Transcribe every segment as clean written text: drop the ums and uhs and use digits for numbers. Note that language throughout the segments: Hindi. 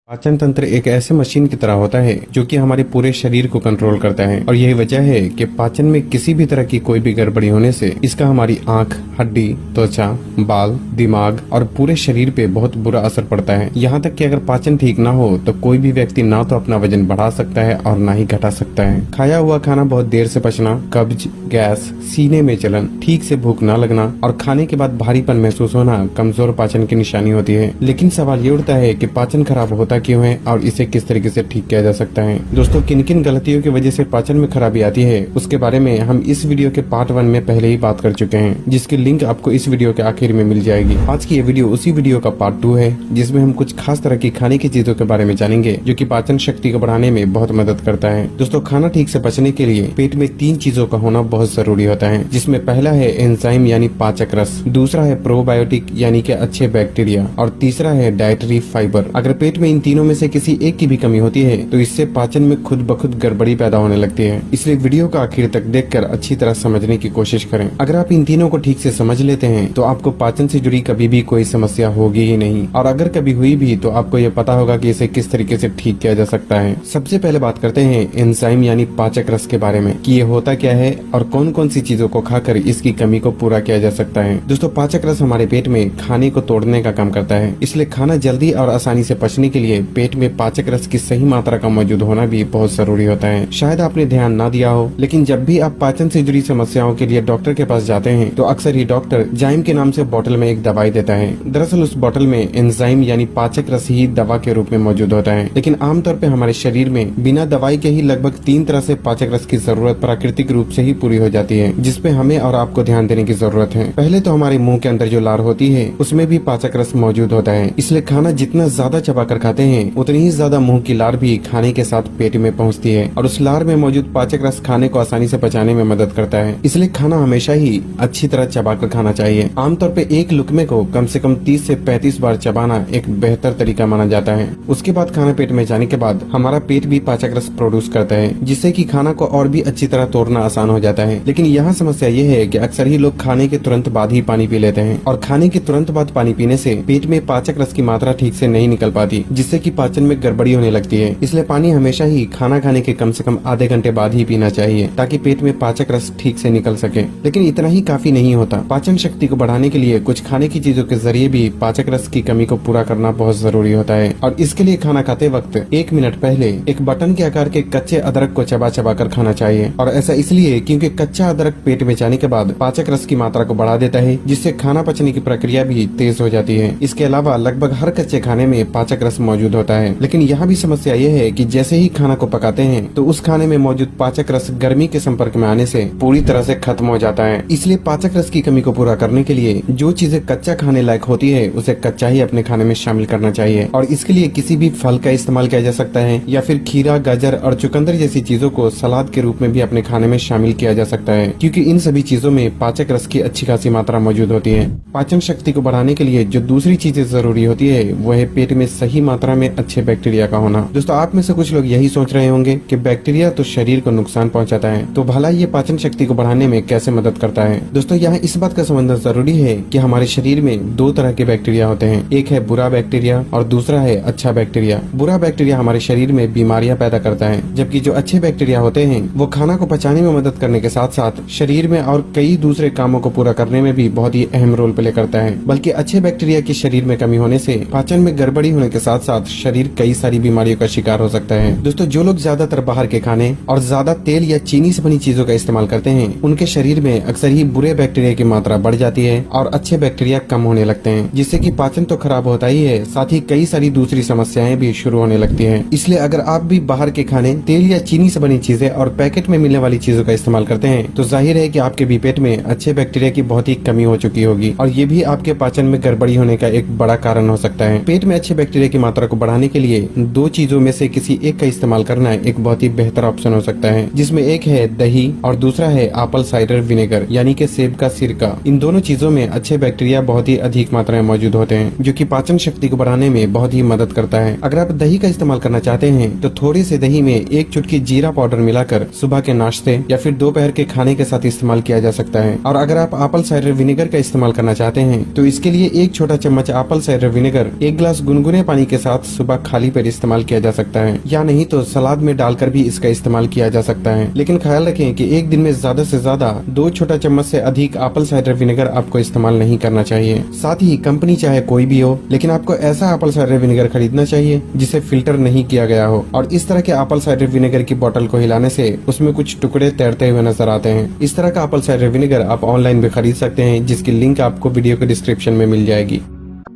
पाचन तंत्र एक ऐसे मशीन की तरह होता है जो कि हमारे पूरे शरीर को कंट्रोल करता है और यही वजह है कि पाचन में किसी भी तरह की कोई भी गड़बड़ी होने से इसका हमारी आंख, हड्डी, त्वचा, बाल, दिमाग और पूरे शरीर पे बहुत बुरा असर पड़ता है। यहाँ तक कि अगर पाचन ठीक ना हो तो कोई भी व्यक्ति ना तो अपना वजन बढ़ा सकता है और ना ही घटा सकता है। खाया हुआ खाना बहुत देर से पचना, कब्ज, गैस, सीने में जलन, ठीक से भूख न लगना और खाने के बाद भारीपन महसूस होना कमजोर पाचन की निशानी होती है। लेकिन सवाल ये उठता है कि पाचन खराब होता क्यों है और इसे किस तरीके से ठीक किया जा सकता है। दोस्तों, किन किन गलतियों की वजह से पाचन में खराबी आती है उसके बारे में हम इस वीडियो के पार्ट 1 में पहले ही बात कर चुके हैं, जिसकी लिंक आपको इस वीडियो के आखिर में मिल जाएगी। आज की ये वीडियो उसी वीडियो का पार्ट 2 है जिसमें हम कुछ खास तरह की खाने की चीजों के बारे में जानेंगे जो कि पाचन शक्ति को बढ़ाने में बहुत मदद करता है। दोस्तों, खाना ठीक से पचने के लिए पेट में 3 चीजों का होना बहुत जरूरी होता है, जिसमें पहला है एंजाइम यानी पाचक रस, दूसरा है प्रोबायोटिक यानी कि अच्छे बैक्टीरिया और तीसरा है डाइटरी फाइबर। अगर पेट में इन तीनों में से किसी एक की भी कमी होती है तो इससे पाचन में खुद ब खुद गड़बड़ी पैदा होने लगती है। इसलिए वीडियो का आखिर तक देखकर अच्छी तरह समझने की कोशिश करें। अगर आप इन तीनों को ठीक से समझ लेते हैं तो आपको पाचन से जुड़ी कभी भी कोई समस्या होगी ही नहीं, और अगर कभी हुई भी तो आपको ये पता होगा कि इसे किस तरीके से ठीक किया जा सकता है। सबसे पहले बात करते हैं एंजाइम यानी पाचक रस के बारे में कि ये होता क्या है और कौन कौन सी चीजों को खाकर इसकी कमी को पूरा किया जा सकता है। दोस्तों, पाचक रस हमारे पेट में खाने को तोड़ने का काम करता है, इसलिए खाना जल्दी और आसानी से पचने के लिए पेट में पाचक रस की सही मात्रा का मौजूद होना भी बहुत जरूरी होता है। शायद आपने ध्यान ना दिया हो, लेकिन जब भी आप पाचन से जुड़ी समस्याओं के लिए डॉक्टर के पास जाते हैं तो अक्सर ही डॉक्टर जाइम के नाम से बोतल में एक दवाई देता है। दरअसल उस बोतल में एंजाइम यानी पाचक रस ही दवा के रूप में मौजूद होता है, लेकिन आमतौर पे हमारे शरीर में बिना दवाई के ही लगभग 3 तरह से पाचक रस की जरूरत प्राकृतिक रूप से ही पूरी हो जाती है, जिसपे हमें और आपको ध्यान देने की जरूरत है। पहले तो हमारे मुंह के अंदर जो लार होती है उसमें भी पाचक रस मौजूद होता है, इसलिए खाना जितना ज्यादा चबाकर खाते हैं उतनी ही ज्यादा मुंह की लार भी खाने के साथ पेट में पहुंचती है और उस लार में मौजूद पाचक रस खाने को आसानी से पचाने में मदद करता है। इसलिए खाना हमेशा ही अच्छी तरह चबाकर खाना चाहिए। आमतौर पे एक लुकमे को कम से कम 30 से 35 बार चबाना एक बेहतर तरीका माना जाता है। उसके बाद खाना पेट में जाने के बाद हमारा पेट भी पाचक रस प्रोड्यूस करता है, जिससे कि खाना को और भी अच्छी तरह तोड़ना आसान हो जाता है। लेकिन यहाँ समस्या ये है कि अक्सर ही लोग खाने के तुरंत बाद ही पानी पी लेते हैं और खाने के तुरंत बाद पानी पीने से पेट में पाचक रस की मात्रा ठीक से नहीं निकल पाती, जिससे कि पाचन में गड़बड़ी होने लगती है। इसलिए पानी हमेशा ही खाना खाने के कम से कम आधे घंटे बाद ही पीना चाहिए ताकि पेट में पाचक रस ठीक से निकल सके। लेकिन इतना ही काफी नहीं होता। पाचन शक्ति को बढ़ाने के लिए कुछ खाने की चीजों के जरिए भी पाचक रस की कमी को पूरा करना बहुत जरूरी होता है, और इसके लिए खाना खाते वक्त 1 मिनट पहले एक बटन के आकार के कच्चे अदरक को चबा चबा कर खाना चाहिए। और ऐसा इसलिए क्योंकि कच्चा अदरक पेट में जाने के बाद पाचक रस की मात्रा को बढ़ा देता है, जिससे खाना पचने की प्रक्रिया भी तेज हो जाती है। इसके अलावा लगभग हर कच्चे खाने में पाचक रस मौजूद होता है, लेकिन यहाँ भी समस्या ये है कि जैसे ही खाना को पकाते हैं तो उस खाने में मौजूद पाचक रस गर्मी के संपर्क में आने से पूरी तरह से खत्म हो जाता है। इसलिए पाचक रस की कमी को पूरा करने के लिए जो चीजें कच्चा खाने लायक होती है उसे कच्चा ही अपने खाने में शामिल करना चाहिए, और इसके लिए किसी भी फल का इस्तेमाल किया जा सकता है या फिर खीरा, गाजर और चुकंदर जैसी चीजों को सलाद के रूप में भी अपने खाने में शामिल किया जा सकता है, क्योंकि इन सभी चीजों में पाचक रस की अच्छी खासी मात्रा मौजूद होती है। पाचन शक्ति को बढ़ाने के लिए जो दूसरी चीजें जरूरी होती है वो है पेट में सही मात्रा में अच्छे बैक्टीरिया का होना। दोस्तों, आप में से कुछ लोग यही सोच रहे होंगे कि बैक्टीरिया तो शरीर को नुकसान पहुंचाता है, तो भला ये पाचन शक्ति को बढ़ाने में कैसे मदद करता है। दोस्तों, यहाँ इस बात का समझना जरूरी है कि हमारे शरीर में 2 तरह के बैक्टीरिया होते हैं, एक है बुरा बैक्टीरिया और दूसरा है अच्छा बैक्टीरिया। बुरा बैक्टीरिया हमारे शरीर में बीमारियां पैदा करता है, जबकि जो अच्छे बैक्टीरिया होते हैं वो खाना को पचाने में मदद करने के साथ साथ शरीर में और कई दूसरे कामों को पूरा करने में भी बहुत ही अहम रोल प्ले करता है। बल्कि अच्छे बैक्टीरिया की शरीर में कमी होने से पाचन में गड़बड़ी होने के साथ साथ शरीर कई सारी बीमारियों का शिकार हो सकता है। दोस्तों, जो लोग ज्यादातर बाहर के खाने और ज्यादा तेल या चीनी से बनी चीजों का इस्तेमाल करते हैं उनके शरीर में अक्सर ही बुरे बैक्टीरिया की मात्रा बढ़ जाती है और अच्छे बैक्टीरिया कम होने लगते हैं, जिससे कि पाचन तो खराब होता ही है, साथ ही कई सारी दूसरी समस्याएं भी शुरू होने लगती हैं। इसलिए अगर आप भी बाहर के खाने, तेल या चीनी से बनी चीजें और पैकेट में मिलने वाली चीजों का इस्तेमाल करते हैं तो जाहिर है कि आपके भी पेट में अच्छे बैक्टीरिया की बहुत ही कमी हो चुकी होगी, और ये भी आपके पाचन में गड़बड़ी होने का एक बड़ा कारण हो सकता है। पेट में अच्छे बैक्टीरिया की मात्रा को बढ़ाने के लिए 2 चीजों में से किसी एक का इस्तेमाल करना एक बहुत ही बेहतर ऑप्शन हो सकता है, जिसमें एक है दही और दूसरा है एप्पल साइडर विनेगर यानी कि सेब का सिरका। इन दोनों चीजों में अच्छे बैक्टीरिया बहुत ही अधिक मात्रा में मौजूद होते हैं, जो कि पाचन शक्ति को बढ़ाने में बहुत ही मदद करता है। अगर आप दही का इस्तेमाल करना चाहते हैं तो थोड़े से दही में 1 चुटकी जीरा पाउडर मिलाकर सुबह के नाश्ते या फिर दोपहर के खाने के साथ इस्तेमाल किया जा सकता है। और अगर आप एप्पल साइडर विनेगर का इस्तेमाल करना चाहते हैं तो इसके लिए 1 छोटा चम्मच एप्पल साइडर विनेगर 1 गिलास गुनगुने पानी के साथ साथ सुबह खाली पेट इस्तेमाल किया जा सकता है, या नहीं तो सलाद में डालकर भी इसका इस्तेमाल किया जा सकता है। लेकिन ख्याल रखें कि एक दिन में ज्यादा से ज्यादा 2 छोटा चम्मच से अधिक एप्पल साइडर विनेगर आपको इस्तेमाल नहीं करना चाहिए। साथ ही कंपनी चाहे कोई भी हो, लेकिन आपको ऐसा एप्पल साइडर विनेगर खरीदना चाहिए जिसे फिल्टर नहीं किया गया हो। और इस तरह के एप्पल साइडर विनेगर की बोतल को हिलाने से उसमें कुछ टुकड़े तैरते हुए नजर आते हैं। इस तरह का एप्पल साइडर विनेगर आप ऑनलाइन भी खरीद सकते हैं, जिसकी लिंक आपको वीडियो के डिस्क्रिप्शन में मिल जाएगी।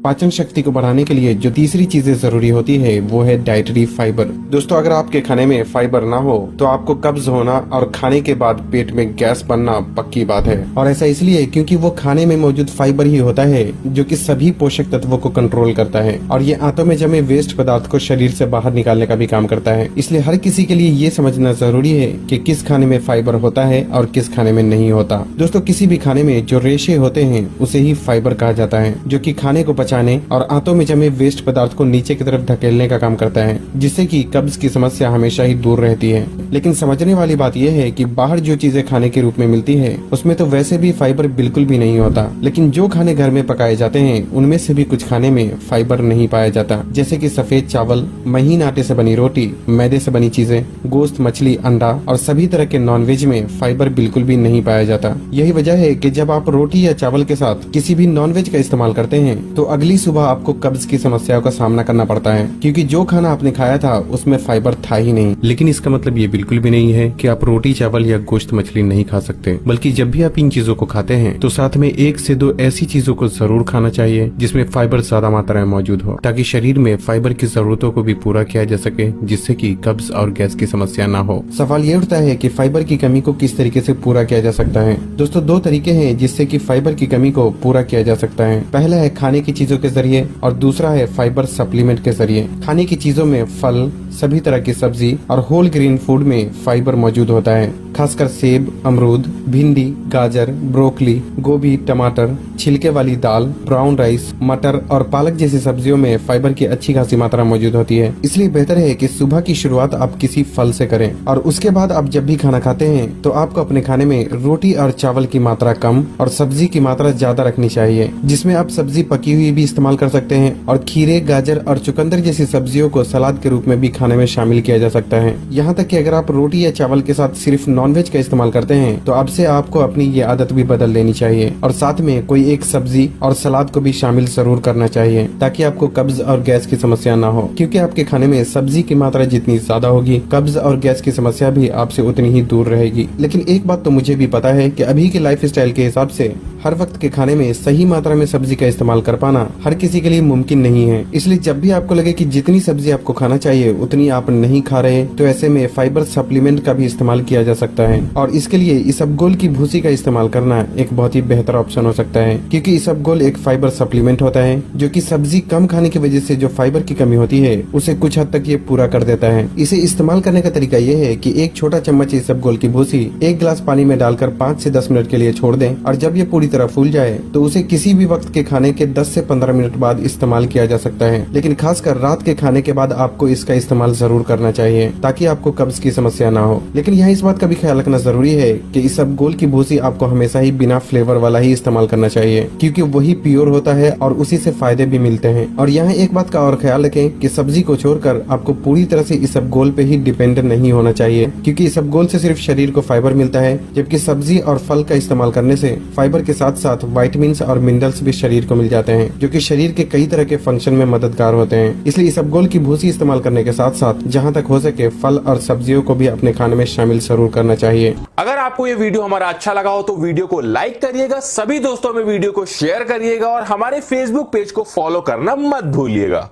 पाचन शक्ति को बढ़ाने के लिए जो तीसरी चीजें जरूरी होती है वो है डाइटरी फाइबर। दोस्तों, अगर आपके खाने में फाइबर ना हो तो आपको कब्ज होना और खाने के बाद पेट में गैस बनना पक्की बात है। और ऐसा इसलिए क्योंकि वो खाने में मौजूद फाइबर ही होता है जो कि सभी पोषक तत्वों को कंट्रोल करता है, और ये आंतों में जमे वेस्ट पदार्थ को शरीर से बाहर निकालने का भी काम करता है। इसलिए हर किसी के लिए ये समझना जरूरी है कि किस खाने में फाइबर होता है और किस खाने में नहीं होता। दोस्तों, किसी भी खाने में जो रेशे होते हैं उसे ही फाइबर कहा जाता है, जो कि खाने को पचाने और आंतों में जमे वेस्ट पदार्थ को नीचे की तरफ धकेलने का काम करता है, जिससे कि कब्ज की समस्या हमेशा ही दूर रहती है। लेकिन समझने वाली बात यह है कि बाहर जो चीजें खाने के रूप में मिलती है उसमें तो वैसे भी फाइबर बिल्कुल भी नहीं होता, लेकिन जो खाने घर में पकाए जाते हैं उनमें से भी कुछ खाने में फाइबर नहीं पाया जाता, जैसे कि सफेद चावल, महीन आटे से बनी रोटी, मैदे से बनी चीजें, गोश्त, मछली, अंडा और सभी तरह के नॉनवेज में फाइबर बिल्कुल भी नहीं पाया जाता। यही वजह है कि जब आप रोटी या चावल के साथ किसी भी नॉनवेज का इस्तेमाल करते हैं तो अगली सुबह आपको कब्ज की समस्याओं का सामना करना पड़ता है, क्योंकि जो खाना आपने खाया था उसमें फाइबर था ही नहीं। लेकिन इसका मतलब ये बिल्कुल भी नहीं है कि आप रोटी, चावल या गोश्त, मछली नहीं खा सकते, बल्कि जब भी आप इन चीजों को खाते हैं तो साथ में 1 से 2 ऐसी चीजों को जरूर खाना चाहिए जिसमें फाइबर ज्यादा मात्रा में मौजूद हो, ताकि शरीर में फाइबर की जरूरतों को भी पूरा किया जा सके, जिससे कि कब्ज और गैस की समस्या न हो। सवाल ये उठता है कि फाइबर की कमी को किस तरीके से पूरा किया जा सकता है। दोस्तों, 2 तरीके हैं जिससे कि फाइबर की कमी को पूरा किया जा सकता है। पहला है खाने की चीजों के जरिए और दूसरा है फाइबर सप्लीमेंट के जरिए। खाने की चीजों में फल, सभी तरह की सब्जी और होल ग्रीन फूड में फाइबर मौजूद होता है, खासकर सेब, अमरूद, भिंडी, गाजर, ब्रोकली, गोभी, टमाटर, छिलके वाली दाल, ब्राउन राइस, मटर और पालक जैसी सब्जियों में फाइबर की अच्छी खासी मात्रा मौजूद होती है। इसलिए बेहतर है कि सुबह की शुरुआत आप किसी फल से करें और उसके बाद आप जब भी खाना खाते हैं तो आपको अपने खाने में रोटी और चावल की मात्रा कम और सब्जी की मात्रा ज्यादा रखनी चाहिए, जिसमें आप सब्जी पकी हुई भी इस्तेमाल कर सकते हैं और खीरे, गाजर और चुकंदर जैसी सब्जियों को सलाद के रूप में भी खाने में शामिल किया जा सकता है। यहाँ तक कि अगर आप रोटी या चावल के साथ सिर्फ नॉनवेज का इस्तेमाल करते हैं तो अब से आपको अपनी ये आदत भी बदल लेनी चाहिए और साथ में कोई एक सब्जी और सलाद को भी शामिल जरूर करना चाहिए, ताकि आपको कब्ज और गैस की समस्या न हो। क्योंकि आपके खाने में सब्जी की मात्रा जितनी ज्यादा होगी, कब्ज और गैस की समस्या भी आपसे उतनी ही दूर रहेगी। लेकिन एक बात तो मुझे भी पता है कि अभी के लाइफस्टाइल के हिसाब से हर वक्त के खाने में सही मात्रा में सब्जी का इस्तेमाल कर पाना हर किसी के लिए मुमकिन नहीं है। इसलिए जब भी आपको लगे कि जितनी सब्जी आपको खाना चाहिए उतनी आप नहीं खा रहे, तो ऐसे में फाइबर सप्लीमेंट का भी इस्तेमाल किया जा सकता है। और इसके लिए इसबगोल की भूसी का इस्तेमाल करना एक बहुत ही बेहतर ऑप्शन हो सकता है, क्योंकि इसबगोल एक फाइबर सप्लीमेंट होता है जो कि सब्जी कम खाने की वजह से जो फाइबर की कमी होती है उसे कुछ हद तक ये पूरा कर देता है। इसे इस्तेमाल करने का तरीका ये है कि 1 छोटा चम्मच इसबगोल की भूसी 1 गिलास पानी में डालकर 5 से 10 मिनट के लिए छोड़ दें, और जब ये पूरी तरह फूल जाए तो उसे किसी भी वक्त के खाने के 10 से 15 मिनट बाद इस्तेमाल किया जा सकता है। लेकिन खासकर रात के खाने के बाद आपको इसका इस्तेमाल जरूर करना चाहिए, ताकि आपको कब्ज की समस्या ना हो। लेकिन यहाँ इस बात का भी ख्याल रखना जरूरी है कि इसबगोल की भूसी आपको हमेशा ही बिना फ्लेवर वाला ही इस्तेमाल करना चाहिए, क्योंकि वही प्योर होता है और उसी से फायदे भी मिलते हैं। और यहाँ एक बात का और ख्याल रखें कि सब्जी को छोड़कर आपको पूरी तरह से इसबगोल पे ही डिपेंडेंट नहीं होना चाहिए, क्योंकि इसबगोल से सिर्फ शरीर को फाइबर मिलता है, जबकि सब्जी और फल का इस्तेमाल करने से फाइबर के साथ साथ विटामिन्स और मिनरल्स भी शरीर को मिल जाते हैं, जो कि शरीर के कई तरह के फंक्शन में मददगार होते हैं। इसलिए इसबगोल की भूसी इस्तेमाल करने के साथ साथ जहाँ तक हो सके फल और सब्जियों को भी अपने खाने में शामिल जरूर करना चाहिए। अगर आपको ये वीडियो हमारा अच्छा लगा हो तो वीडियो को लाइक करिएगा, सभी दोस्तों में वीडियो को शेयर करिएगा और हमारे फेसबुक पेज को फॉलो करना मत भूलिएगा।